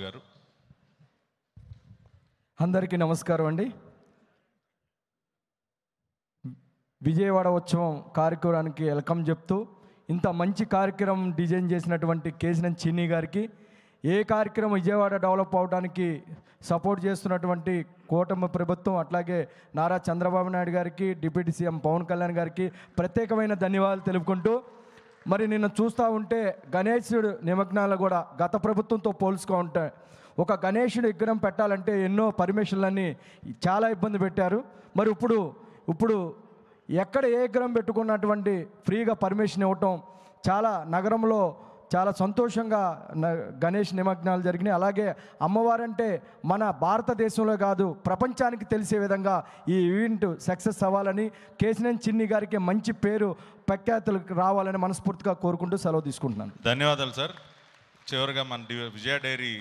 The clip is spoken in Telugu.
గారు అందరికీ నమస్కారం అండి. విజయవాడ ఉత్సవం కార్యక్రమానికి వెల్కమ్ చెప్తూ ఇంత మంచి కార్యక్రమం డిజైన్ చేసినటువంటి కేసినేని చిన్ని గారికి, ఏ కార్యక్రమం విజయవాడ డెవలప్ అవడానికి సపోర్ట్ చేస్తున్నటువంటి కూటమి ప్రభుత్వం, అట్లాగే నారా చంద్రబాబు నాయుడు గారికి, డిప్యూటీ సీఎం పవన్ కళ్యాణ్ గారికి ప్రత్యేకమైన ధన్యవాదాలు తెలుపుకుంటూ, మరి నిన్న చూస్తూ ఉంటే గణేశుడు నిమగ్నాలు కూడా గత ప్రభుత్వంతో పోల్చుకో ఉంటాయి. ఒక గణేశుడు విగ్రహం పెట్టాలంటే ఎన్నో పర్మిషన్లన్నీ చాలా ఇబ్బంది పెట్టారు. మరి ఇప్పుడు ఎక్కడ ఏ విగ్రహం పెట్టుకున్నటువంటి ఫ్రీగా పర్మిషన్ ఇవ్వటం, చాలా నగరంలో చాలా సంతోషంగా గణేష్ నిమగ్నాలు జరిగినాయి. అలాగే అమ్మవారంటే మన భారతదేశంలో కాదు ప్రపంచానికి తెలిసే విధంగా ఈ ఈవెంట్ సక్సెస్ అవ్వాలని, కేసినేని చిన్ని గారికి మంచి పేరు ప్రఖ్యాతులు రావాలని మనస్ఫూర్తిగా కోరుకుంటూ సెలవు తీసుకుంటున్నాను. ధన్యవాదాలు సార్. చివరిగా మన విజయ డైరీ